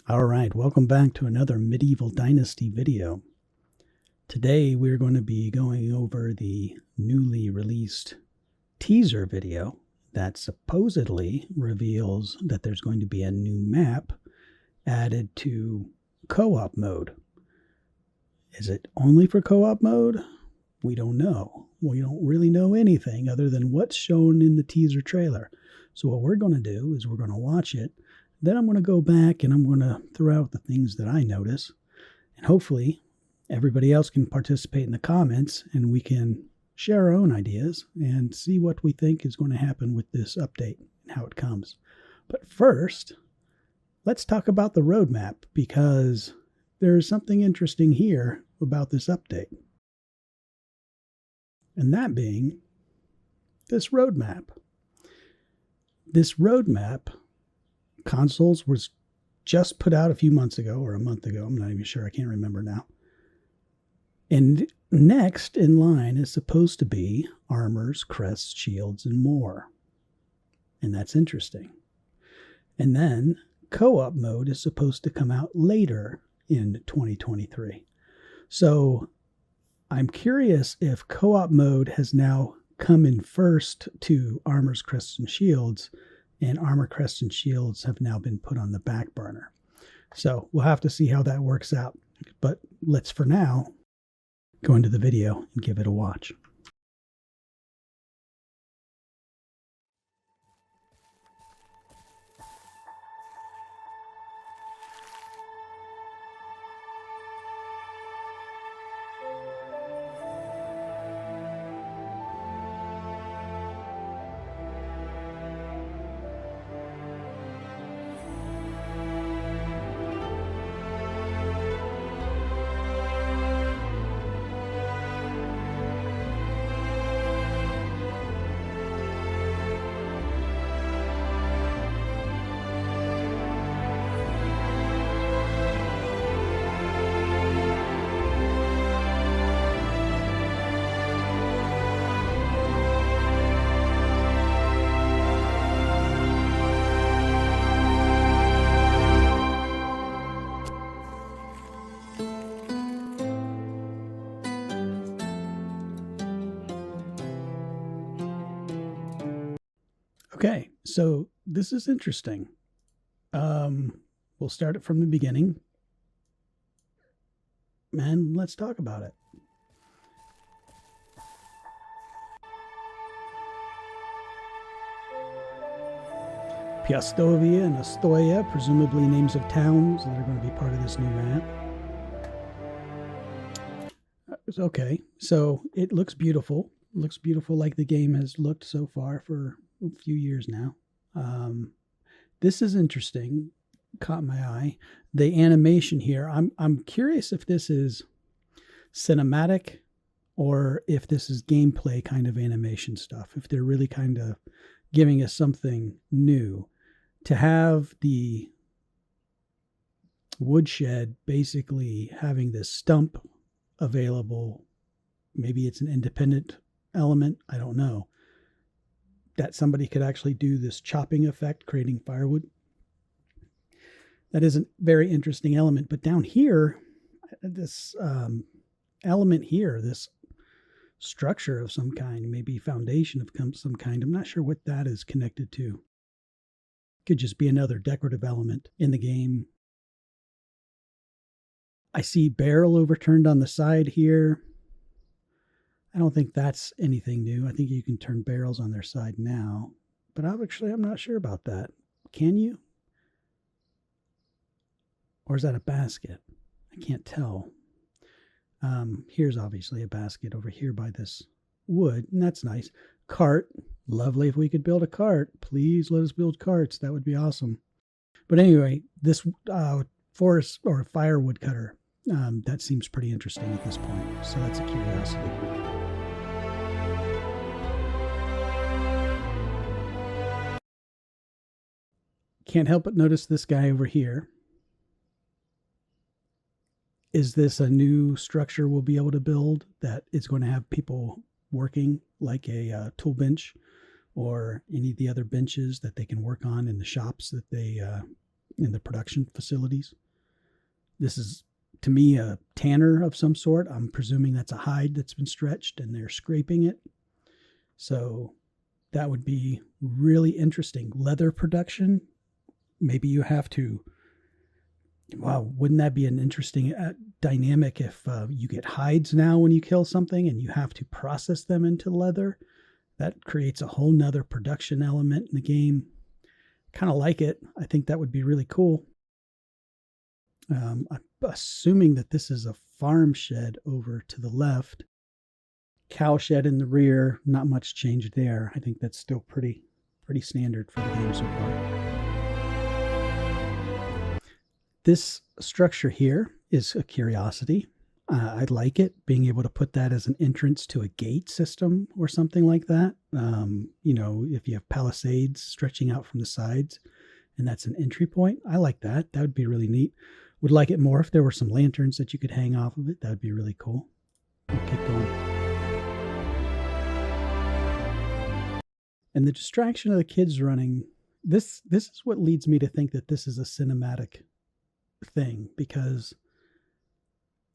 Alright, welcome back to another Medieval Dynasty video. Today we're going to be going over the newly released teaser video that supposedly reveals that there's going to be a new map added to co-op mode. Is it only for co-op mode? We don't know. We don't really know anything other than what's shown in the teaser trailer. So what we're going to do is we're going to watch it. Then I'm going to go back and I'm going to throw out the things that I notice. And hopefully everybody else can participate in the comments and we can share our own ideas and see what we think is going to happen with this update and how it comes. But first, let's talk about the roadmap because there's something interesting here about this update. And that being this roadmap. This roadmap consoles was just put out a few months ago or a month ago. I'm not even sure. I can't remember now. And next in line is supposed to be armors, crests, shields, and more. And that's interesting. And then co-op mode is supposed to come out later in 2023. So I'm curious if co-op mode has now come in first to armors, crests, and shields, and armor, crests, and shields have now been put on the back burner. So we'll have to see how that works out. But let's, for now, go into the video and give it a watch. Okay, so this is interesting. We'll start it from the beginning. And let's talk about it. Piastovia and Astoria, presumably names of towns that are going to be part of this new map. Okay, so it looks beautiful. It looks beautiful like the game has looked so far for a few years now. This is interesting. Caught my eye. The animation here. I'm curious if this is cinematic or if this is gameplay kind of animation stuff. If they're really kind of giving us something new. To have the woodshed basically having this stump available. Maybe it's an independent element. I don't know. That somebody could actually do this chopping effect, creating firewood. That is a very interesting element. But down here, this element here, this structure of some kind, maybe foundation of some kind. I'm not sure what that is connected to. Could just be another decorative element in the game. I see barrel overturned on the side here. I don't think that's anything new. I think you can turn barrels on their side now. But I'm not sure about that. Can you? Or is that a basket? I can't tell. Here's obviously a basket over here by this wood. And that's nice. Cart. Lovely if we could build a cart. Please let us build carts. That would be awesome. But anyway, this forest or firewood cutter. That seems pretty interesting at this point. So that's a curiosity. Can't help but notice this guy over here. Is this a new structure we'll be able to build that is going to have people working like a tool bench or any of the other benches that they can work on in the shops that they in the production facilities. This is, to me, a tanner of some sort. I'm presuming that's a hide that's been stretched and they're scraping it. So that would be really interesting. Leather production, maybe you have to, wow, wouldn't that be an interesting dynamic if you get hides now when you kill something and you have to process them into leather? That creates a whole nother production element in the game. Kind of like it. I think that would be really cool. I'm assuming that this is a farm shed over to the left. Cow shed in the rear. Not much change there. I think that's still pretty standard for the game so far. This structure here is a curiosity. I like it, being able to put that as an entrance to a gate system or something like that. If you have palisades stretching out from the sides and that's an entry point, I like that. That would be really neat. Would like it more if there were some lanterns that you could hang off of it. That would be really cool. We'll keep going. And the distraction of the kids running, this is what leads me to think that this is a cinematic thing, because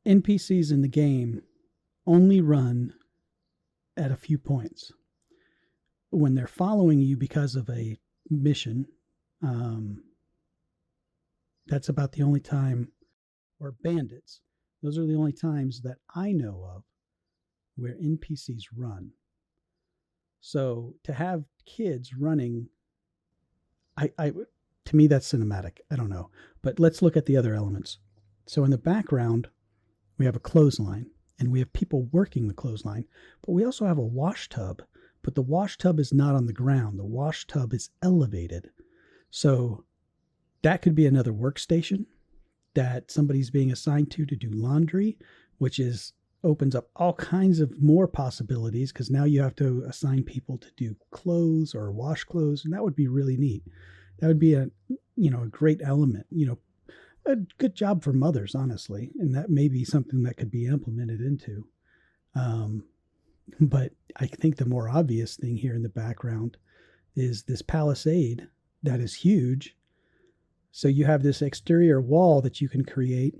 NPCs in the game only run at a few points. When they're following you because of a mission, that's about the only time, or bandits, those are the only times that I know of where NPCs run. So to have kids running, to me, that's cinematic. I don't know. But let's look at the other elements. So in the background, we have a clothesline, and we have people working the clothesline, but we also have a wash tub, but the wash tub is not on the ground. The wash tub is elevated. So that could be another workstation that somebody's being assigned to do laundry, which opens up all kinds of more possibilities, because now you have to assign people to do clothes or wash clothes, and that would be really neat. That would be a great element, a good job for mothers, honestly, and that may be something that could be implemented into. But I think the more obvious thing here in the background is this palisade that is huge. So you have this exterior wall that you can create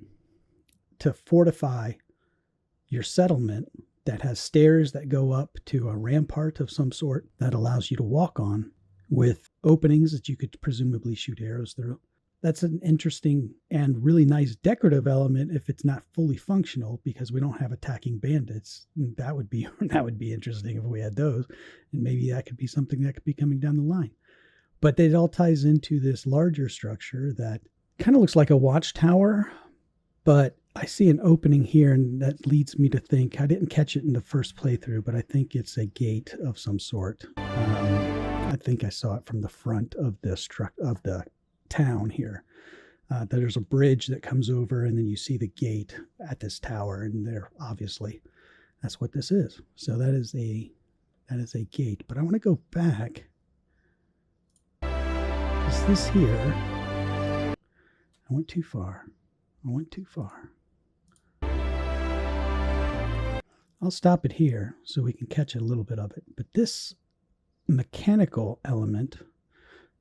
to fortify your settlement that has stairs that go up to a rampart of some sort that allows you to walk on, with openings that you could presumably shoot arrows through. That's an interesting and really nice decorative element if it's not fully functional, because we don't have attacking bandits. That would be interesting if we had those, and maybe that could be something that could be coming down the line. But it all ties into this larger structure that kind of looks like a watchtower, but I see an opening here, and that leads me to think, I didn't catch it in the first playthrough, but I think it's a gate of some sort. I think I saw it from the front of the town here. There's a bridge that comes over, and then you see the gate at this tower, and there, obviously, that's what this is. So that is a gate. But I want to go back, because this here, I went too far. I'll stop it here so we can catch a little bit of it. But this mechanical element,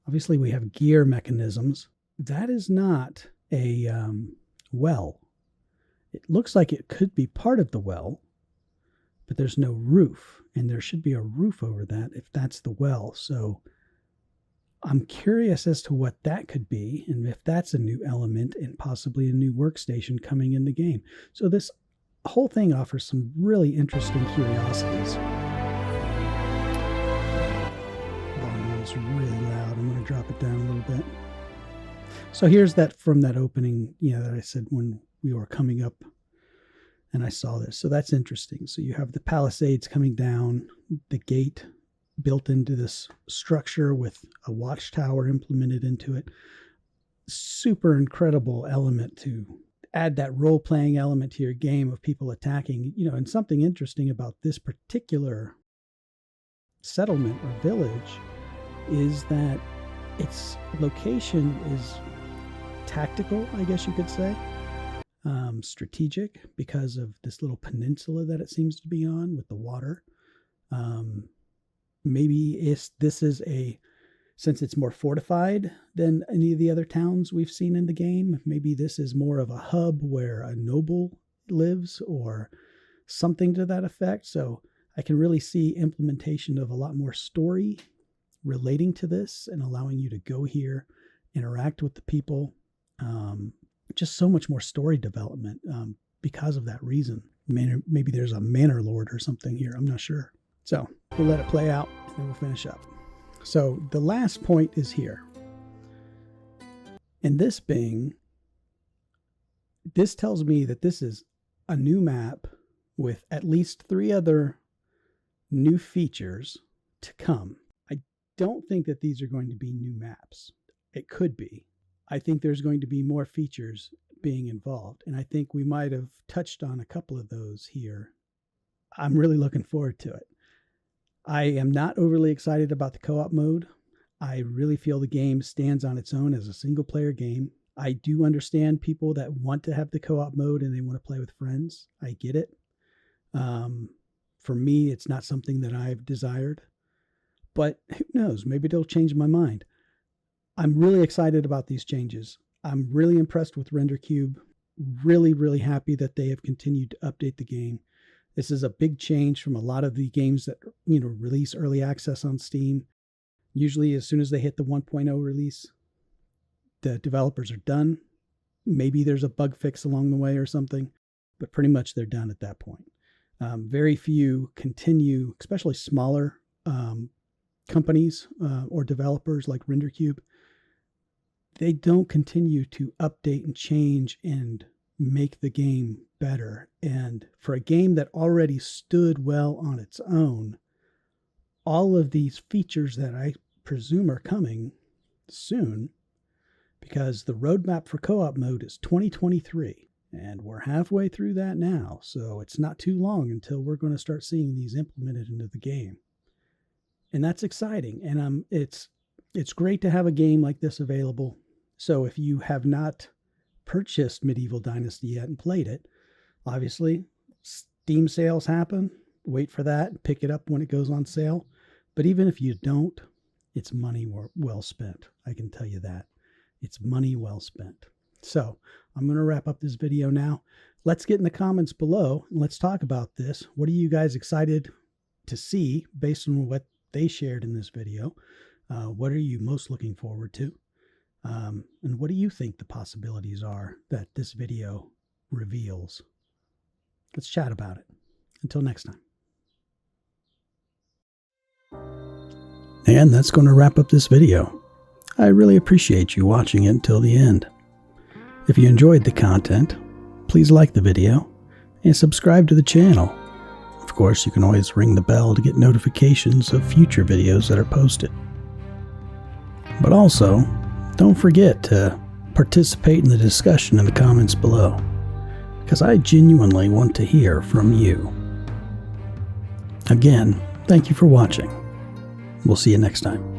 obviously we have gear mechanisms. That is not a well. It looks like it could be part of the well, but there's no roof, and there should be a roof over that if that's the well. So I'm curious as to what that could be, and if that's a new element and possibly a new workstation coming in the game. So this whole thing offers some really interesting curiosities. Volume is really loud. I'm going to drop it down a little bit. So here's that from that opening, that I said when we were coming up and I saw this. So that's interesting. So you have the palisades coming down, the gate built into this structure with a watchtower implemented into it. Super incredible element to add that role-playing element to your game of people attacking, and something interesting about this particular settlement or village is that its location is tactical, I guess you could say, strategic, because of this little peninsula that it seems to be on with the water. Maybe this is a since it's more fortified than any of the other towns we've seen in the game, maybe this is more of a hub where a noble lives or something to that effect. So I can really see implementation of a lot more story relating to this and allowing you to go here, interact with the people. Just so much more story development because of that reason. Maybe there's a manor lord or something here. I'm not sure. So we'll let it play out and then we'll finish up. So the last point is here. And this being, this tells me that this is a new map with at least 3 other new features to come. I don't think that these are going to be new maps. It could be. I think there's going to be more features being involved, and I think we might have touched on a couple of those here. I'm really looking forward to it. I am not overly excited about the co-op mode. I really feel the game stands on its own as a single-player game. I do understand people that want to have the co-op mode and they want to play with friends. I get it. For me, it's not something that I've desired, but who knows? Maybe it'll change my mind. I'm really excited about these changes. I'm really impressed with RenderCube. Really, really happy that they have continued to update the game. This is a big change from a lot of the games that, release early access on Steam. Usually as soon as they hit the 1.0 release, the developers are done. Maybe there's a bug fix along the way or something, but pretty much they're done at that point. Very few continue, especially smaller companies or developers like RenderCube. They don't continue to update and change and make the game better. And for a game that already stood well on its own, all of these features that I presume are coming soon, because the roadmap for co-op mode is 2023, and we're halfway through that now, so it's not too long until we're going to start seeing these implemented into the game. And that's exciting, and it's great to have a game like this available. So if you have not purchased Medieval Dynasty yet and played it, obviously Steam sales happen. Wait for that, pick it up when it goes on sale. But even if you don't, it's money well spent. I can tell you that. It's money well spent. So I'm going to wrap up this video now. Let's get in the comments below and let's talk about this. What are you guys excited to see based on what they shared in this video? What are you most looking forward to? And what do you think the possibilities are that this video reveals? Let's chat about it. Until next time. And that's going to wrap up this video. I really appreciate you watching it until the end. If you enjoyed the content, please like the video and subscribe to the channel. Of course, you can always ring the bell to get notifications of future videos that are posted. But also, don't forget to participate in the discussion in the comments below, because I genuinely want to hear from you. Again, thank you for watching. We'll see you next time.